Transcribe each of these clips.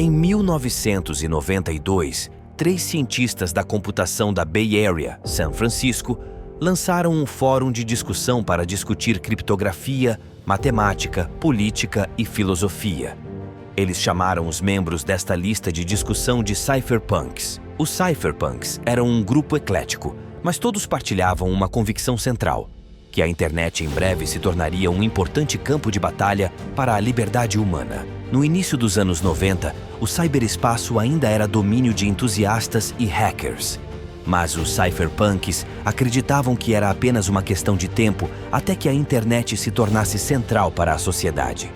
Em 1992, 3 cientistas da computação da Bay Area, São Francisco, lançaram um fórum de discussão para discutir criptografia, matemática, política e filosofia. Eles chamaram os membros desta lista de discussão de cypherpunks. Os cypherpunks eram um grupo eclético, mas todos partilhavam uma convicção central: que a internet em breve se tornaria um importante campo de batalha para a liberdade humana. No início dos anos 90, o cyberespaço ainda era domínio de entusiastas e hackers. Mas os cypherpunks acreditavam que era apenas uma questão de tempo até que a internet se tornasse central para a sociedade.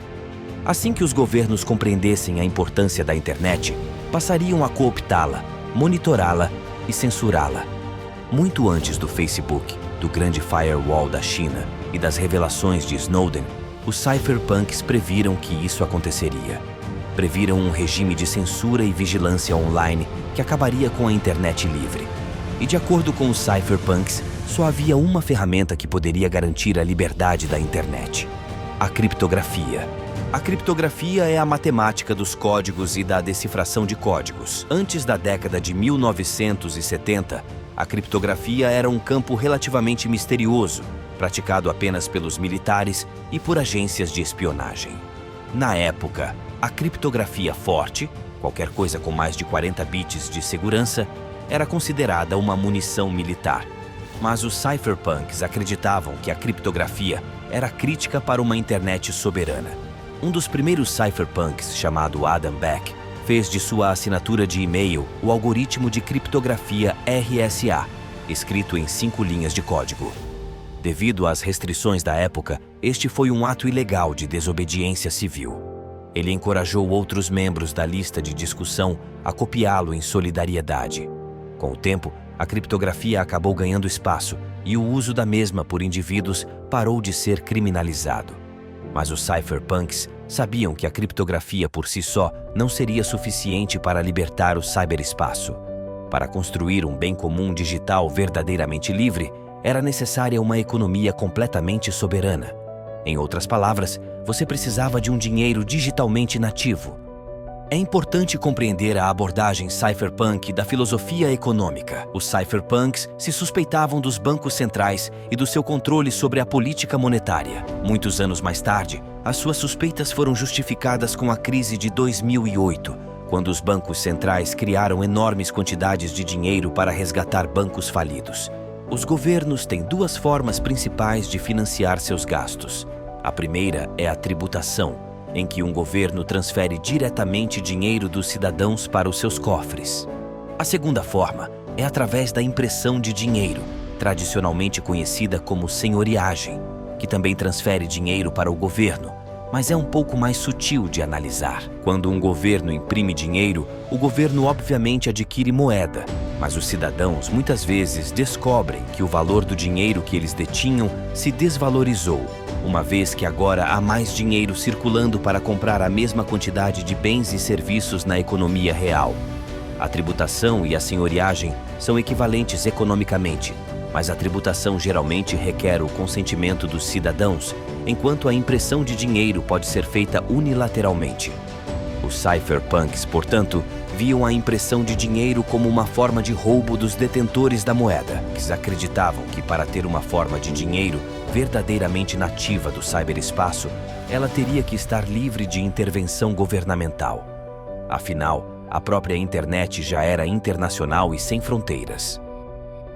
Assim que os governos compreendessem a importância da internet, passariam a cooptá-la, monitorá-la e censurá-la. Muito antes do Facebook, do grande firewall da China e das revelações de Snowden, os cypherpunks previram que isso aconteceria. Previram um regime de censura e vigilância online que acabaria com a internet livre. E de acordo com os cypherpunks, só havia uma ferramenta que poderia garantir a liberdade da internet: a criptografia. A criptografia é a matemática dos códigos e da decifração de códigos. Antes da década de 1970, a criptografia era um campo relativamente misterioso, praticado apenas pelos militares e por agências de espionagem. Na época, a criptografia forte, qualquer coisa com mais de 40 bits de segurança, era considerada uma munição militar. Mas os cypherpunks acreditavam que a criptografia era crítica para uma internet soberana. Um dos primeiros cypherpunks, chamado Adam Back, fez de sua assinatura de e-mail o algoritmo de criptografia RSA, escrito em 5 linhas de código. Devido às restrições da época, este foi um ato ilegal de desobediência civil. Ele encorajou outros membros da lista de discussão a copiá-lo em solidariedade. Com o tempo, a criptografia acabou ganhando espaço e o uso da mesma por indivíduos parou de ser criminalizado. Mas os cypherpunks sabiam que a criptografia por si só não seria suficiente para libertar o cyberespaço. Para construir um bem comum digital verdadeiramente livre, era necessária uma economia completamente soberana. Em outras palavras, você precisava de um dinheiro digitalmente nativo. É importante compreender a abordagem cypherpunk da filosofia econômica. Os cypherpunks se suspeitavam dos bancos centrais e do seu controle sobre a política monetária. Muitos anos mais tarde, as suas suspeitas foram justificadas com a crise de 2008, quando os bancos centrais criaram enormes quantidades de dinheiro para resgatar bancos falidos. Os governos têm 2 formas principais de financiar seus gastos. A primeira é a tributação, em que um governo transfere diretamente dinheiro dos cidadãos para os seus cofres. A segunda forma é através da impressão de dinheiro, tradicionalmente conhecida como senhoriagem, que também transfere dinheiro para o governo, mas é um pouco mais sutil de analisar. Quando um governo imprime dinheiro, o governo obviamente adquire moeda, mas os cidadãos muitas vezes descobrem que o valor do dinheiro que eles detinham se desvalorizou, uma vez que agora há mais dinheiro circulando para comprar a mesma quantidade de bens e serviços na economia real. A tributação e a senhoriagem são equivalentes economicamente, mas a tributação geralmente requer o consentimento dos cidadãos, enquanto a impressão de dinheiro pode ser feita unilateralmente. Os cypherpunks, portanto, viam a impressão de dinheiro como uma forma de roubo dos detentores da moeda. Eles acreditavam que para ter uma forma de dinheiro verdadeiramente nativa do cyberespaço, ela teria que estar livre de intervenção governamental. Afinal, a própria internet já era internacional e sem fronteiras.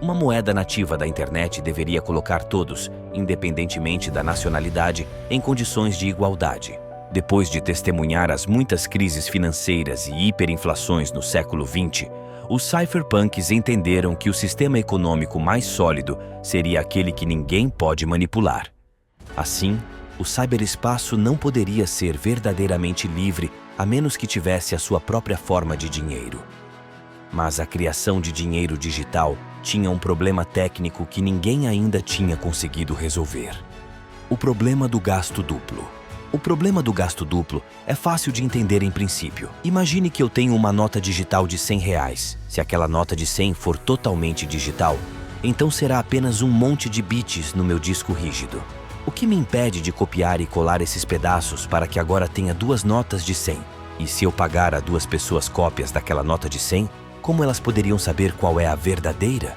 Uma moeda nativa da internet deveria colocar todos, independentemente da nacionalidade, em condições de igualdade. Depois de testemunhar as muitas crises financeiras e hiperinflações no século XX, os cypherpunks entenderam que o sistema econômico mais sólido seria aquele que ninguém pode manipular. Assim, o cyberespaço não poderia ser verdadeiramente livre a menos que tivesse a sua própria forma de dinheiro. Mas a criação de dinheiro digital tinha um problema técnico que ninguém ainda tinha conseguido resolver: o problema do gasto duplo. O problema do gasto duplo é fácil de entender em princípio. Imagine que eu tenho uma nota digital de R$100. Se aquela nota de 100 for totalmente digital, então será apenas um monte de bits no meu disco rígido. O que me impede de copiar e colar esses pedaços para que agora tenha 2 notas de 100? E se eu pagar a 2 pessoas cópias daquela nota de 100, como elas poderiam saber qual é a verdadeira?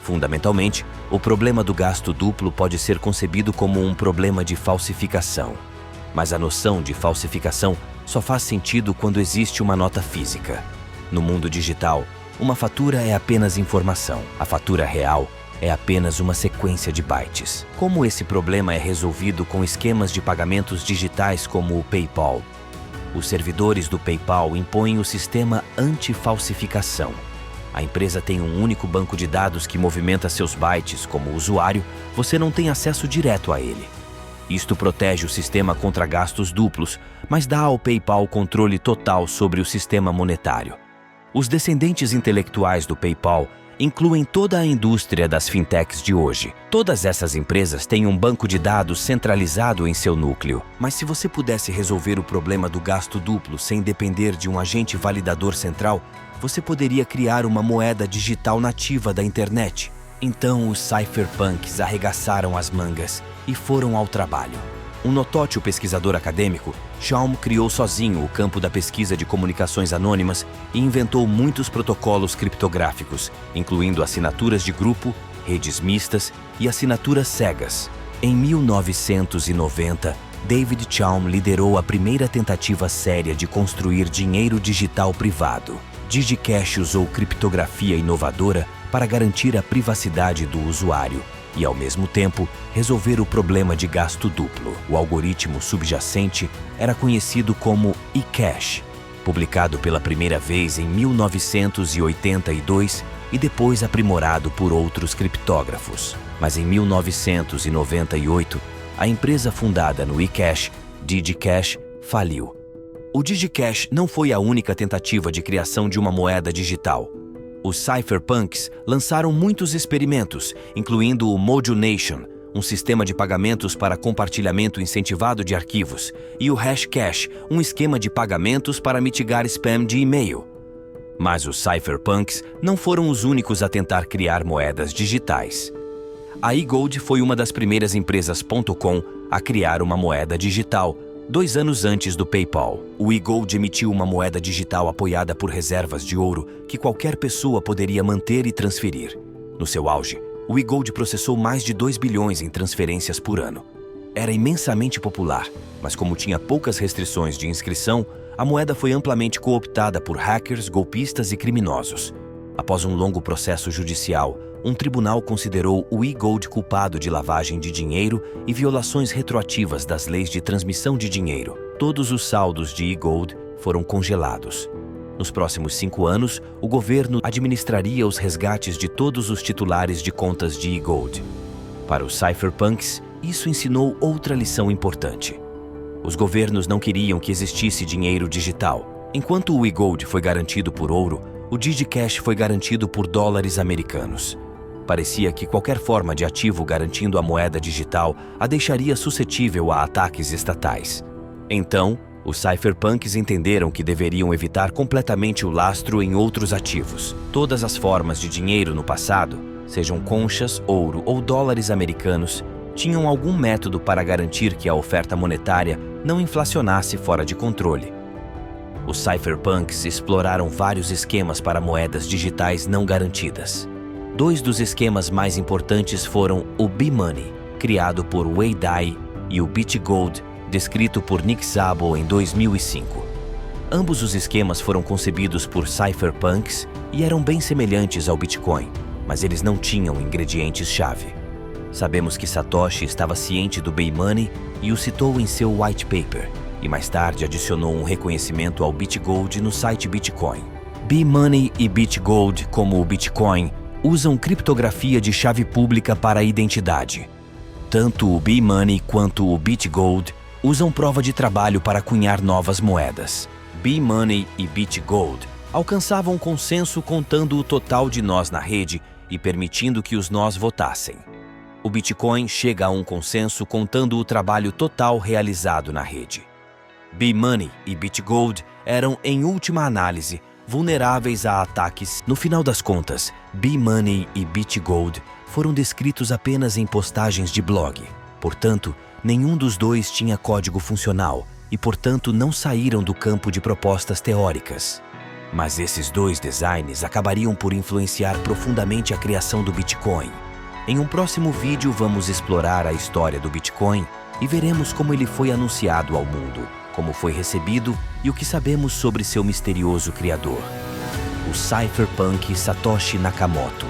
Fundamentalmente, o problema do gasto duplo pode ser concebido como um problema de falsificação. Mas a noção de falsificação só faz sentido quando existe uma nota física. No mundo digital, uma fatura é apenas informação. A fatura real é apenas uma sequência de bytes. Como esse problema é resolvido com esquemas de pagamentos digitais como o PayPal? Os servidores do PayPal impõem o sistema anti-falsificação. A empresa tem um único banco de dados que movimenta seus bytes. Como usuário, você não tem acesso direto a ele. Isto protege o sistema contra gastos duplos, mas dá ao PayPal controle total sobre o sistema monetário. Os descendentes intelectuais do PayPal incluem toda a indústria das fintechs de hoje. Todas essas empresas têm um banco de dados centralizado em seu núcleo. Mas se você pudesse resolver o problema do gasto duplo sem depender de um agente validador central, você poderia criar uma moeda digital nativa da internet. Então os cypherpunks arregaçaram as mangas e foram ao trabalho. Um notório pesquisador acadêmico, Schaum criou sozinho o campo da pesquisa de comunicações anônimas e inventou muitos protocolos criptográficos, incluindo assinaturas de grupo, redes mistas e assinaturas cegas. Em 1990, David Chaum liderou a primeira tentativa séria de construir dinheiro digital privado. DigiCash usou criptografia inovadora para garantir a privacidade do usuário e, ao mesmo tempo, resolver o problema de gasto duplo. O algoritmo subjacente era conhecido como eCash, publicado pela primeira vez em 1982 e depois aprimorado por outros criptógrafos. Mas em 1998, a empresa fundada no eCash, DigiCash, faliu. O DigiCash não foi a única tentativa de criação de uma moeda digital. Os cypherpunks lançaram muitos experimentos, incluindo o Modulation, um sistema de pagamentos para compartilhamento incentivado de arquivos, e o Hashcash, um esquema de pagamentos para mitigar spam de e-mail. Mas os cypherpunks não foram os únicos a tentar criar moedas digitais. A eGold foi uma das primeiras empresas .com a criar uma moeda digital, 2 anos antes do PayPal. O eGold emitiu uma moeda digital apoiada por reservas de ouro que qualquer pessoa poderia manter e transferir. No seu auge, o eGold processou mais de 2 bilhões em transferências por ano. Era imensamente popular, mas como tinha poucas restrições de inscrição, a moeda foi amplamente cooptada por hackers, golpistas e criminosos. Após um longo processo judicial, um tribunal considerou o eGold culpado de lavagem de dinheiro e violações retroativas das leis de transmissão de dinheiro. Todos os saldos de eGold foram congelados. Nos próximos 5 anos, o governo administraria os resgates de todos os titulares de contas de eGold. Para os cypherpunks, isso ensinou outra lição importante. Os governos não queriam que existisse dinheiro digital. Enquanto o eGold foi garantido por ouro, o DigiCash foi garantido por dólares americanos. Parecia que qualquer forma de ativo garantindo a moeda digital a deixaria suscetível a ataques estatais. Então, os cypherpunks entenderam que deveriam evitar completamente o lastro em outros ativos. Todas as formas de dinheiro no passado, sejam conchas, ouro ou dólares americanos, tinham algum método para garantir que a oferta monetária não inflacionasse fora de controle. Os cypherpunks exploraram vários esquemas para moedas digitais não garantidas. 2 dos esquemas mais importantes foram o B-Money, criado por Wei Dai, e o BitGold, descrito por Nick Szabo em 2005. Ambos os esquemas foram concebidos por cypherpunks e eram bem semelhantes ao Bitcoin, mas eles não tinham ingredientes-chave. Sabemos que Satoshi estava ciente do B-Money e o citou em seu white paper, e mais tarde adicionou um reconhecimento ao BitGold no site Bitcoin. B-Money e BitGold, como o Bitcoin, usam criptografia de chave pública para a identidade. Tanto o B-Money quanto o BitGold usam prova de trabalho para cunhar novas moedas. B-Money e BitGold alcançavam consenso contando o total de nós na rede e permitindo que os nós votassem. O Bitcoin chega a um consenso contando o trabalho total realizado na rede. B-Money e BitGold eram, em última análise, vulneráveis a ataques. No final das contas, B-Money e BitGold foram descritos apenas em postagens de blog. Portanto, nenhum dos dois tinha código funcional, e, portanto, não saíram do campo de propostas teóricas. Mas esses dois designs acabariam por influenciar profundamente a criação do Bitcoin. Em um próximo vídeo, vamos explorar a história do Bitcoin e veremos como ele foi anunciado ao mundo, como foi recebido e o que sabemos sobre seu misterioso criador, o cypherpunk Satoshi Nakamoto.